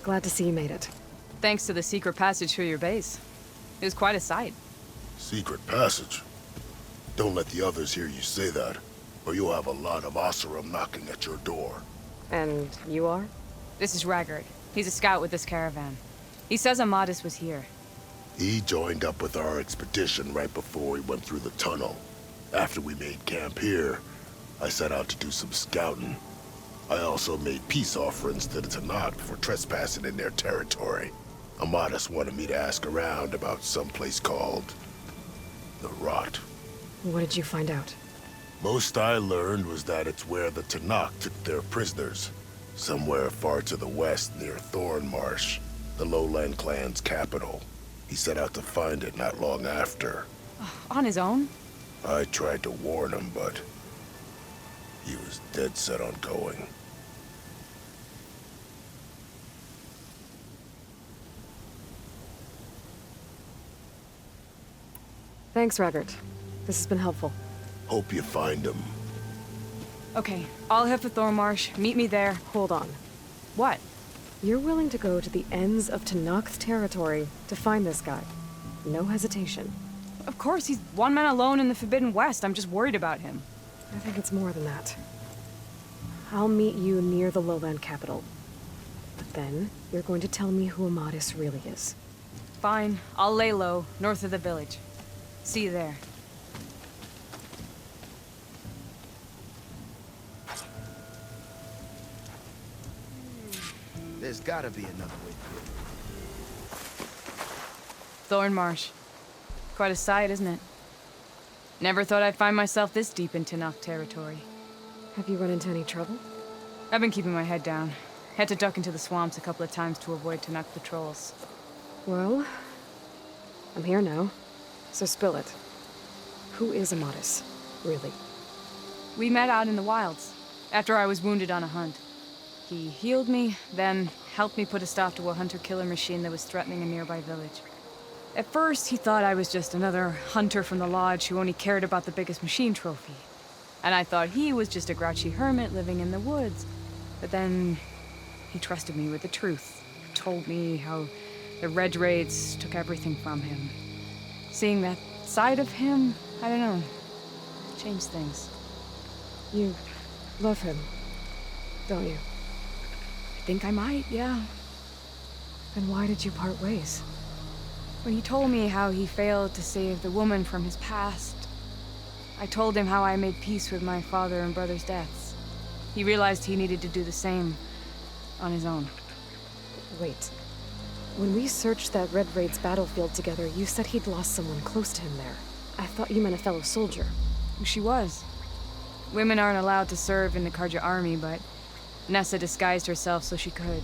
Glad to see you made it. Thanks to the secret passage through your base. It was quite a sight. Secret passage? Don't let the others hear you say that, or you'll have a lot of Oseram knocking at your door. And you are? This is Raggard. He's a scout with this caravan. He says Amadis was here. He joined up with our expedition right before we went through the tunnel. After we made camp here, I set out to do some scouting. I also made peace offerings to the Tanakh for trespassing in their territory. Amadis wanted me to ask around about some place called the Rot. What did you find out? Most I learned was that it's where the Tanakh took their prisoners. Somewhere far to the west near Thornmarsh, the Lowland clan's capital. He set out to find it not long after. On his own? I tried to warn him, but he was dead set on going. Thanks, Raggard. This has been helpful. Hope you find him. Okay, I'll head for Thornmarsh. Meet me there. Hold on. What? You're willing to go to the ends of Tanakh's territory to find this guy. No hesitation. Of course, he's one man alone in the Forbidden West. I'm just worried about him. I think it's more than that. I'll meet you near the lowland capital. But then, you're going to tell me who Amadis really is. Fine. I'll lay low, north of the village. See you there. There's gotta be another way through. Thornmarsh. Quite a sight, isn't it? Never thought I'd find myself this deep in Tanakh territory. Have you run into any trouble? I've been keeping my head down. Had to duck into the swamps a couple of times to avoid Tanakh patrols. Well, I'm here now, so spill it. Who is Amadis, really? We met out in the wilds, after I was wounded on a hunt. He healed me, then helped me put a stop to a hunter-killer machine that was threatening a nearby village. At first, he thought I was just another hunter from the lodge who only cared about the biggest machine trophy. And I thought he was just a grouchy hermit living in the woods. But then, he trusted me with the truth. Told me how the Red Raids took everything from him. Seeing that side of him, I don't know, changed things. You love him, don't you? I think I might, yeah. Then why did you part ways? When he told me how he failed to save the woman from his past, I told him how I made peace with my father and brother's deaths. He realized he needed to do the same on his own. Wait. When we searched that Red Raid's battlefield together, you said he'd lost someone close to him there. I thought you meant a fellow soldier. She was. Women aren't allowed to serve in the Karja army, but Nessa disguised herself so she could.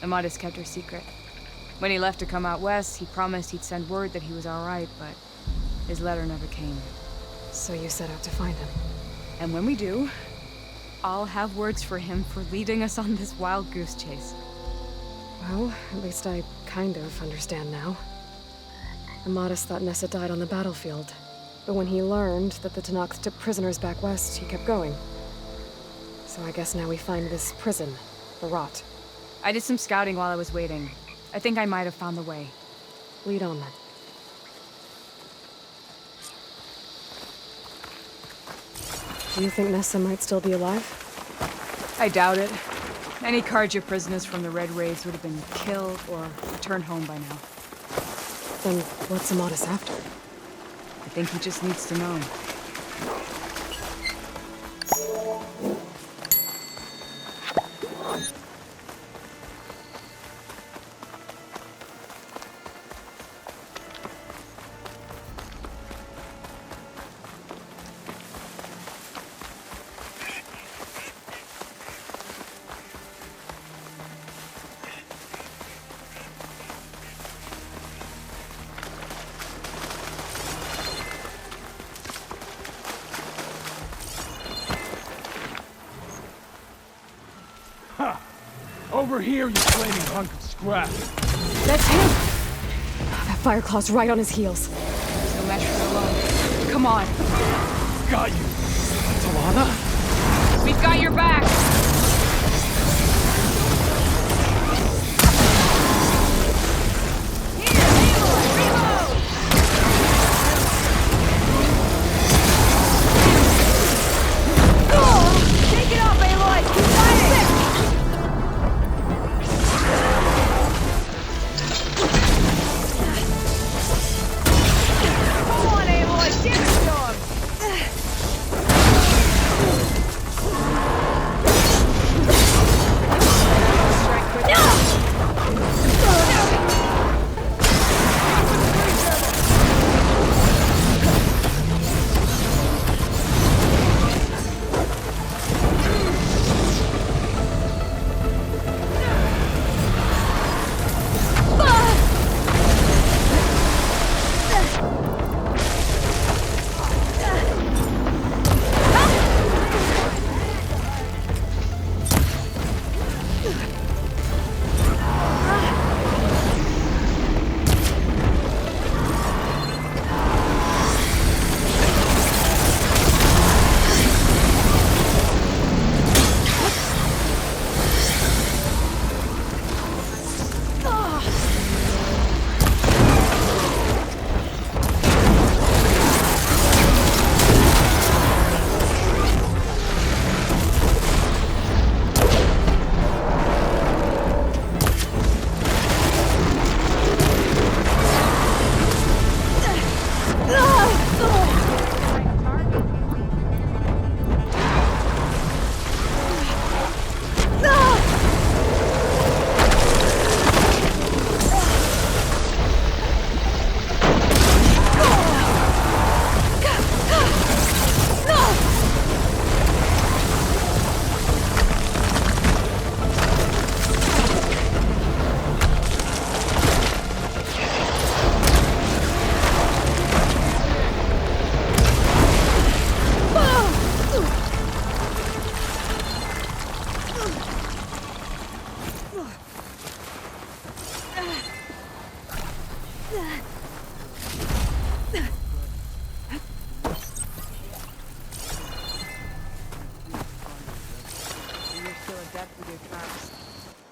Amadis kept her secret. When he left to come out west, he promised he'd send word that he was all right, but his letter never came. So you set out to find him. And when we do, I'll have words for him for leading us on this wild goose chase. Well, at least I kind of understand now. Amadis thought Nessa died on the battlefield, but when he learned that the Tanakh took prisoners back west, he kept going. So I guess now we find this prison, the Rot. I did some scouting while I was waiting. I think I might have found the way. Lead on then. Do you think Nessa might still be alive? I doubt it. Any Karja prisoners from the Red Raids would have been killed or returned home by now. Then what's Amadis after? I think he just needs to know. Over here, you flaming hunk of scrap. That's him! That Fireclaw's right on his heels. There's no match for it alone. Come on. Got you. Talana? We've got your back!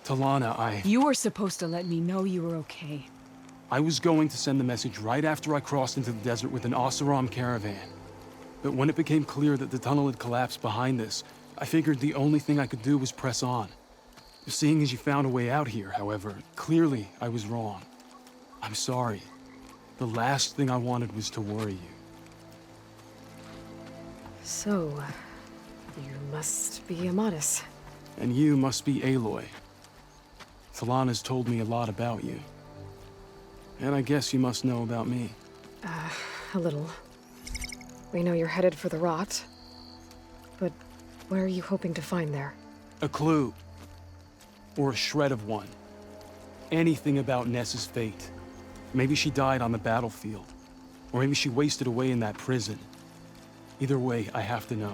Talana, You were supposed to let me know you were okay. I was going to send the message right after I crossed into the desert with an Oseram caravan. But when it became clear that the tunnel had collapsed behind us, I figured the only thing I could do was press on. Seeing as you found a way out here, however, clearly I was wrong. I'm sorry. The last thing I wanted was to worry you. So, you must be Amatis. And you must be Aloy. Talana's told me a lot about you. And I guess you must know about me. A little. We know you're headed for the rot. But what are you hoping to find there? A clue. Or a shred of one. Anything about Ness's fate. Maybe she died on the battlefield. Or maybe she wasted away in that prison. Either way, I have to know.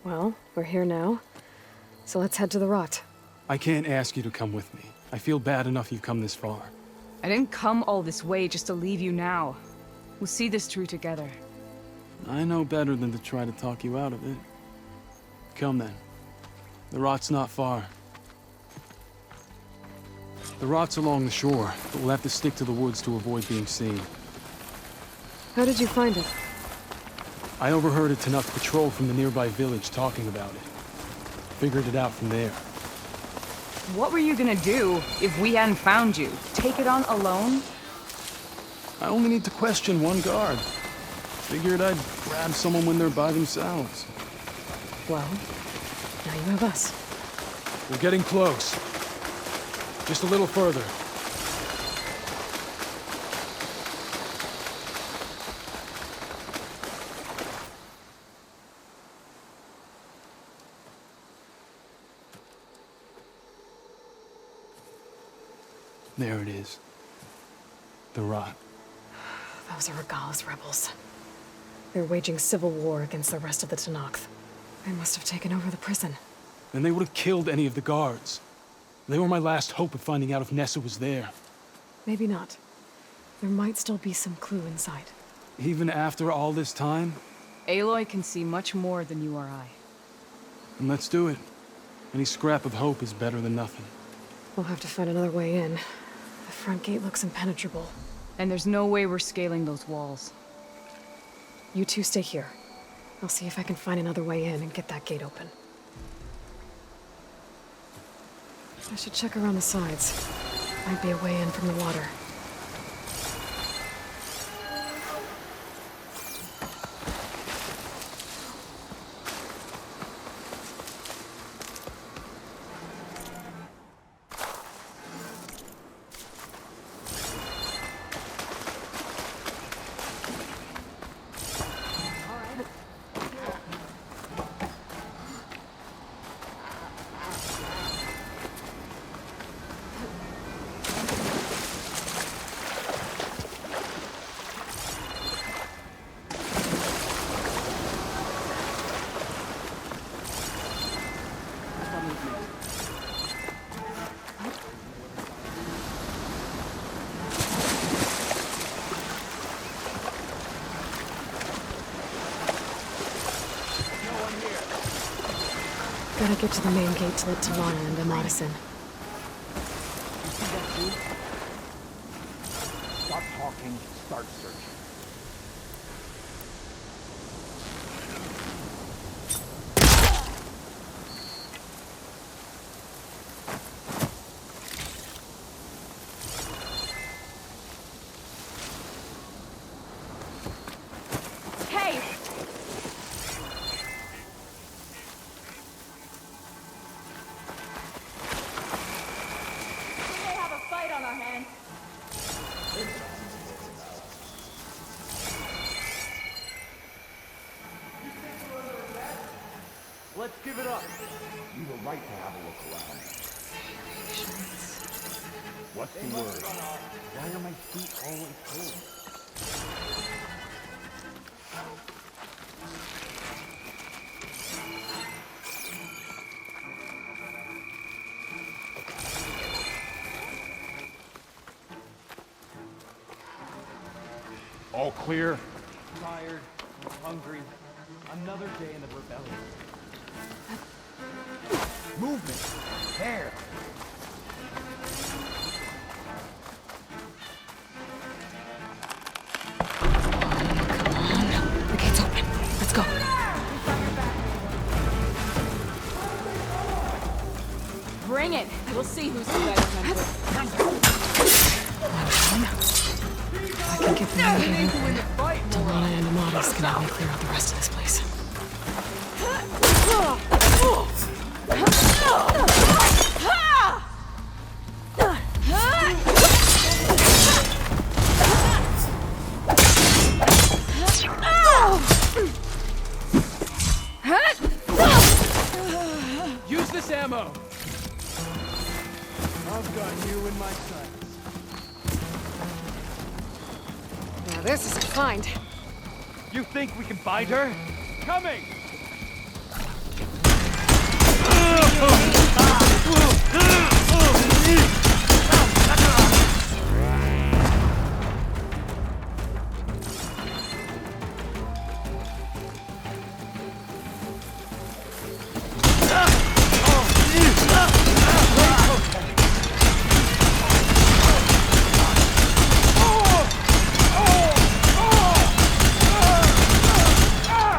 Well, we're here now. So let's head to the rot. I can't ask you to come with me. I feel bad enough you've come this far. I didn't come all this way just to leave you now. We'll see this through together. I know better than to try to talk you out of it. Come then. The rot's not far. The rot's along the shore, but we'll have to stick to the woods to avoid being seen. How did you find it? I overheard a Tanakh patrol from the nearby village talking about it. Figured it out from there. What were you gonna do if we hadn't found you? Take it on alone? I only need to question one guard. Figured I'd grab someone when they're by themselves. Well, now you have us. We're getting close. Just a little further. There it is. The rot. Those are Regal's rebels. They're waging civil war against the rest of the Tanakh. They must have taken over the prison. Then they would have killed any of the guards. They were my last hope of finding out if Nessa was there. Maybe not. There might still be some clue inside. Even after all this time? Aloy can see much more than you or I. And let's do it. Any scrap of hope is better than nothing. We'll have to find another way in. The front gate looks impenetrable. And there's no way we're scaling those walls. You two stay here. I'll see if I can find another way in and get that gate open. I should check around the sides. Might be a way in from the water. Gotta get to the main gate to let Talana and Amatis in. Stop talking, start searching. Hey! We may have a fight on our hands. Let's give it up. You were right to have a look around. What's the word? Why are my feet always cold? All clear? Tired, hungry. Another day in the rebellion. Movement. There. The gate's open. Let's go. Bring it. We'll see who's the better member. I can get them out of here. Delana and Amadas can help me clear out the rest of this place. Use this ammo! I've got you in my sights. Now this is a find. You think we can find her? Coming!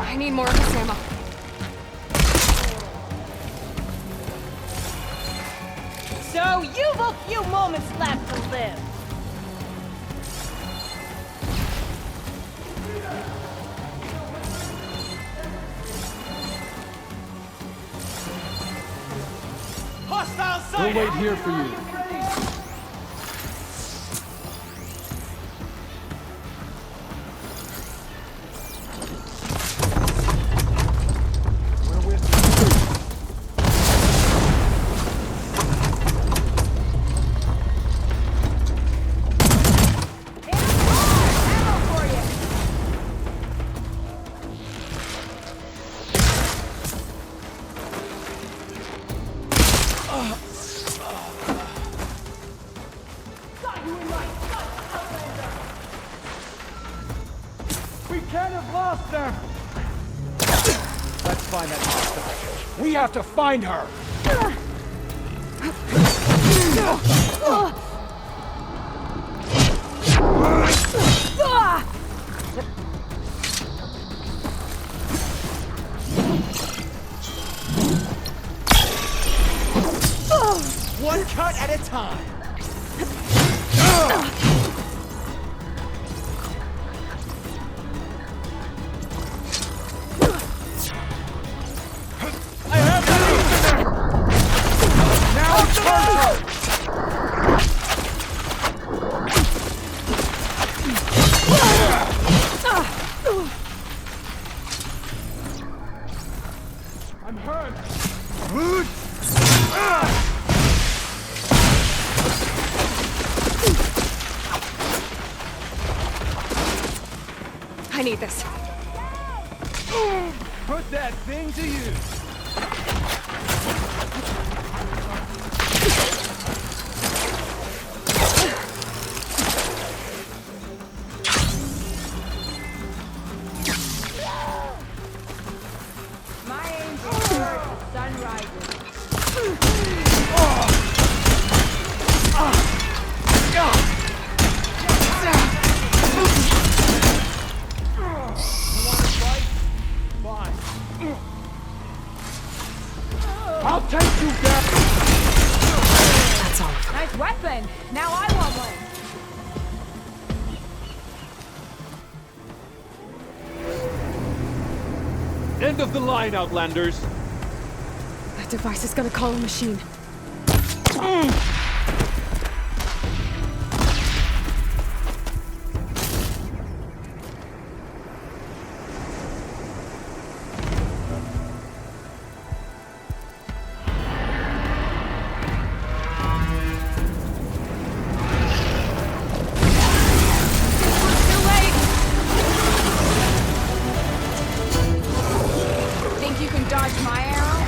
I need more of this ammo. So you've a few moments left to live. Hostile sight! We'll wait here for you. We're with Ammo for you. We can't have lost them! Let's find that hostile. We have to find her! One cut at a time! I have her! Now charge her! I'm hurt! I need this. Put that thing to use! My angels heard the sun rises. Fine. I'll take you down! That's all. Nice weapon. Now I want one. End of the line, Outlanders! That device is gonna call a machine. Too late. Think you can dodge my arrow?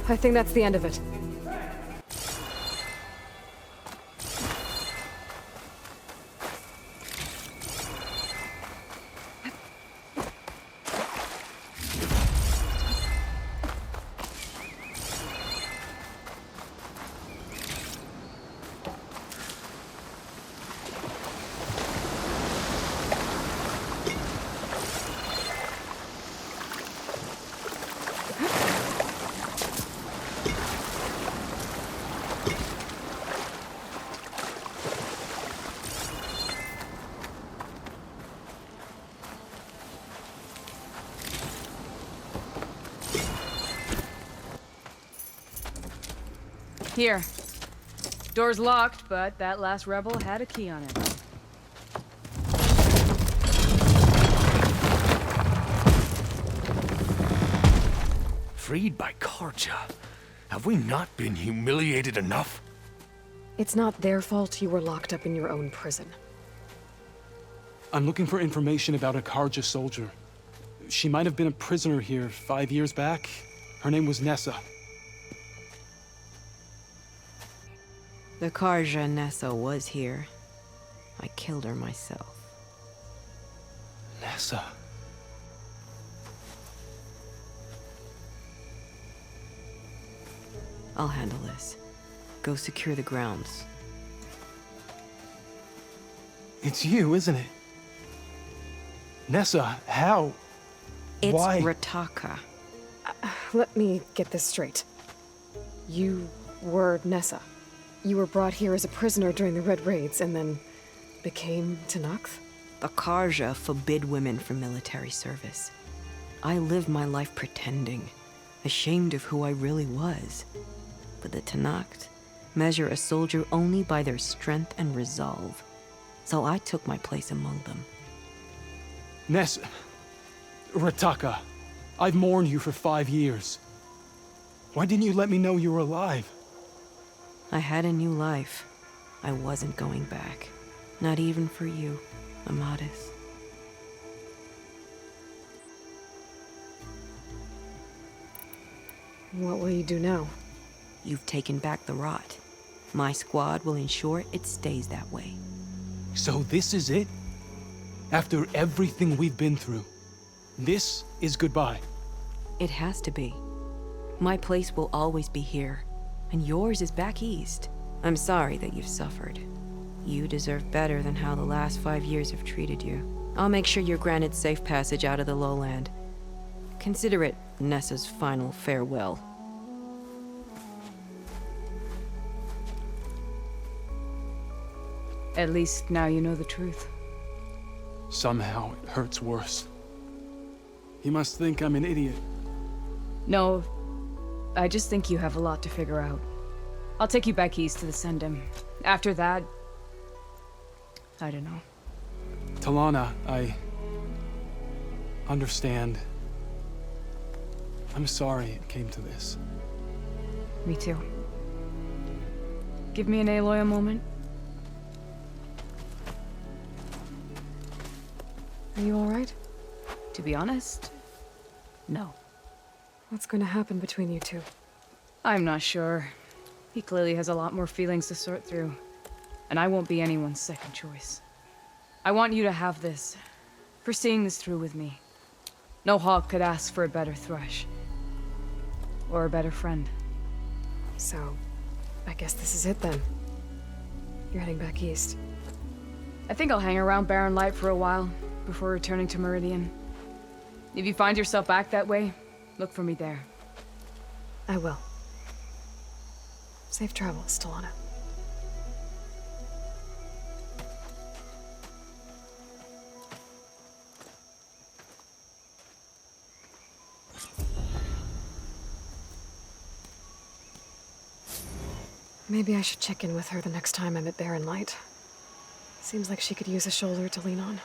I think that's the end of it. Here. Door's locked, but that last rebel had a key on it. Freed by Karja? Have we not been humiliated enough? It's not their fault you were locked up in your own prison. I'm looking for information about a Karja soldier. She might have been a prisoner here 5 years back. Her name was Nessa. The Karja Nessa was here. I killed her myself. Nessa. I'll handle this. Go secure the grounds. It's you, isn't it? Nessa, how? It's Why? Rataka. Let me get this straight. You were Nessa. You were brought here as a prisoner during the Red Raids and then became Tenakth? The Karja forbid women from military service. I lived my life pretending, ashamed of who I really was. But the Tenakth measure a soldier only by their strength and resolve. So I took my place among them. Nessa. Rataka. I've mourned you for 5 years. Why didn't you let me know you were alive? I had a new life. I wasn't going back. Not even for you, Amadis. What will you do now? You've taken back the rot. My squad will ensure it stays that way. So this is it? After everything we've been through, this is goodbye. It has to be. My place will always be here, and yours is back east. I'm sorry that you've suffered. You deserve better than how the last 5 years have treated you. I'll make sure you're granted safe passage out of the lowland. Consider it Nessa's final farewell. At least now you know the truth. Somehow it hurts worse. He must think I'm an idiot. No, I just think you have a lot to figure out. I'll take you back east to the Sendem. After that, I don't know. Talana, I understand. I'm sorry it came to this. Me too. Give me an Aloy a moment. Are you alright? To be honest, no. What's going to happen between you two? I'm not sure. He clearly has a lot more feelings to sort through. And I won't be anyone's second choice. I want you to have this, for seeing this through with me. No hawk could ask for a better thrush. Or a better friend. So, I guess this is it then. You're heading back east. I think I'll hang around Barren Light for a while, before returning to Meridian. If you find yourself back that way, look for me there. I will. Safe travels, Talana. Maybe I should check in with her the next time I'm at Barren Light. Seems like she could use a shoulder to lean on.